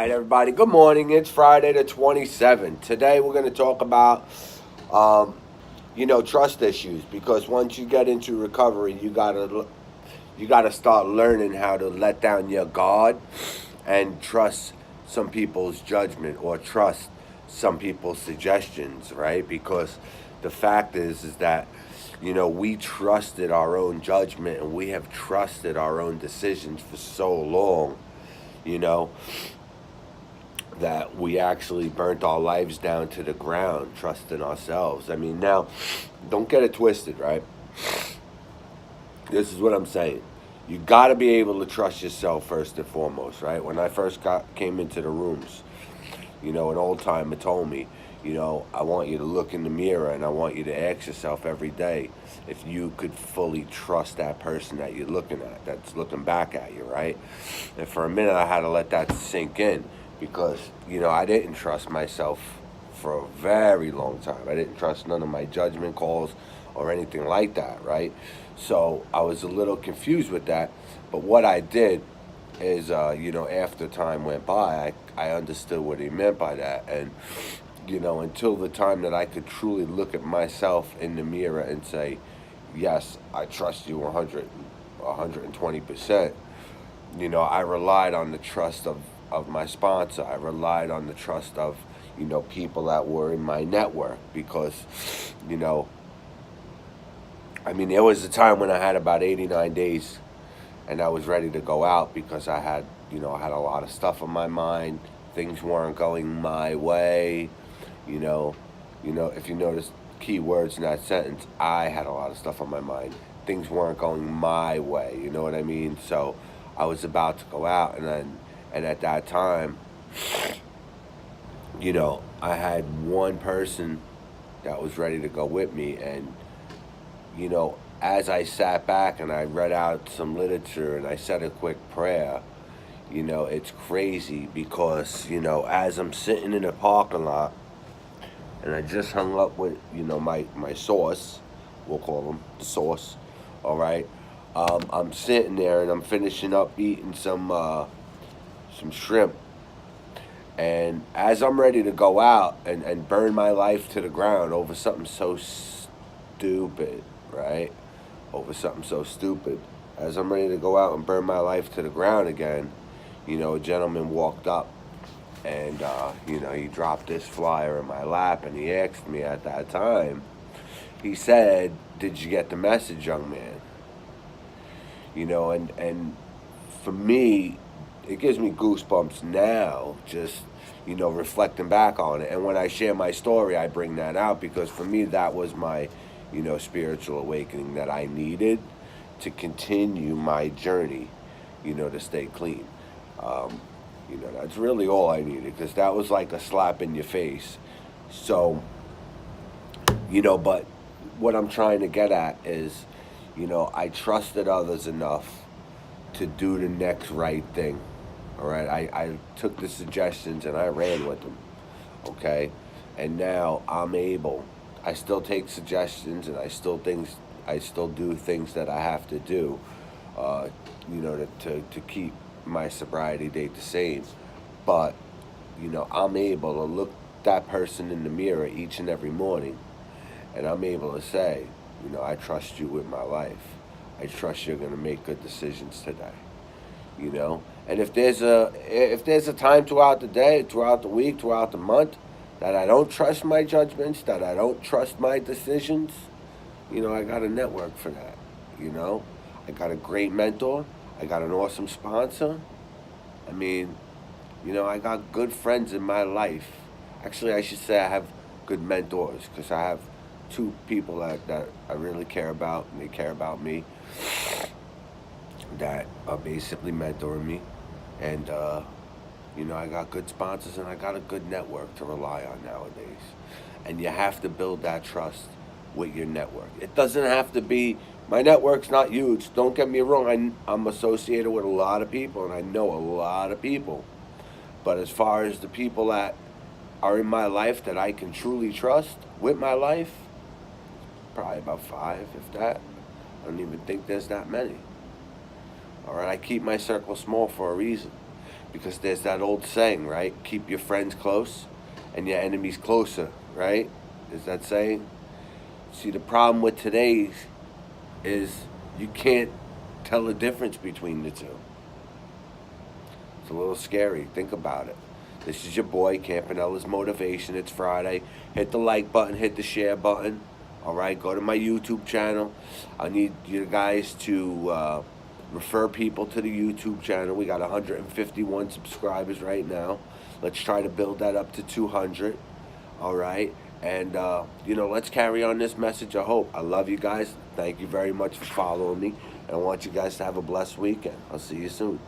right, everybody. Good morning. It's Friday the 27th. Today we're going to talk about, um, trust issues. Because once you get into recovery, you gotta start learning how to let down your guard and trust some people's judgment or trust some people's suggestions, right? Because the fact is that we trusted our own judgment and we have trusted our own decisions for so long, you know, that we actually burnt our lives down to the ground trusting ourselves. I mean, now, don't get it twisted, right? This is what I'm saying. You got to be able to trust yourself first and foremost, right? When I first came into the rooms, an old timer told me, I want you to look in the mirror and I want you to ask yourself every day if you could fully trust that person that you're looking at, that's looking back at you, right? And for a minute, I had to let that sink in because, I didn't trust myself for a very long time. I didn't trust none of my judgment calls or anything like that, right? So I was a little confused with that. But what I did is, after time went by, I understood what he meant by that. And, until the time that I could truly look at myself in the mirror and say, yes, I trust you 120%. I relied on the trust of my sponsor. I relied on the trust of, people that were in my network because, there was a time when I had about 89 days and I was ready to go out because I had a lot of stuff on my mind. Things weren't going my way. You know, if you notice key words in that sentence, I had a lot of stuff on my mind. Things weren't going my way. You know what I mean? So I was about to go out, and at that time, I had one person that was ready to go with me, and as I sat back and I read out some literature and I said a quick prayer, it's crazy because, as I'm sitting in the parking lot and I just hung up with, my source, we'll call him the source, all right? I'm sitting there and I'm finishing up eating some shrimp. And as I'm ready to go out and burn my life to the ground over something so stupid, right? Over something so stupid. As I'm ready to go out and burn my life to the ground again, a gentleman walked up and, he dropped this flyer in my lap and he asked me at that time, he said, "Did you get the message, young man?" And for me, it gives me goosebumps now, just, reflecting back on it. And when I share my story, I bring that out because for me, that was my, spiritual awakening that I needed to continue my journey, to stay clean. Um, that's really all I needed because that was like a slap in your face. So, but what I'm trying to get at is, I trusted others enough to do the next right thing. All right, I took the suggestions and I ran with them. Okay, and now I'm able. I still take suggestions and I still do things that I have to do. Uh, to keep my sobriety date the same. But I'm able to look that person in the mirror each and every morning, and I'm able to say, I trust you with my life. I trust you're gonna make good decisions today. And if there's a time throughout the day, throughout the week, throughout the month that I don't trust my judgments, that I don't trust my decisions, I got a network for that. You know, I got a great mentor. I got an awesome sponsor. I mean, I got good friends in my life. Actually, I should say I have good mentors because I have two people that I really care about and they care about me that are basically mentoring me. And, I got good sponsors and I got a good network to rely on nowadays. And you have to build that trust with your network. It doesn't have to be, my network's not huge. Don't get me wrong. I'm associated with a lot of people and I know a lot of people. But as far as the people that are in my life that I can truly trust with my life, probably about five, if that. I don't even think there's that many. All right, I keep my circle small for a reason Because there's that old saying, right? Keep your friends close and your enemies closer, right? Is that saying? See, the problem with today's is you can't tell the difference between the two. It's a little scary. Think about it. This is your boy, Campanella's Motivation. It's Friday. Hit the like button, hit the share button. All right, go to my YouTube channel. I need you guys to refer people to the YouTube channel. We got 151 subscribers right now. Let's try to build that up to 200. All right, and let's carry on this message of hope. I love you guys. Thank you very much for following me, and I want you guys to have a blessed weekend. I'll see you soon.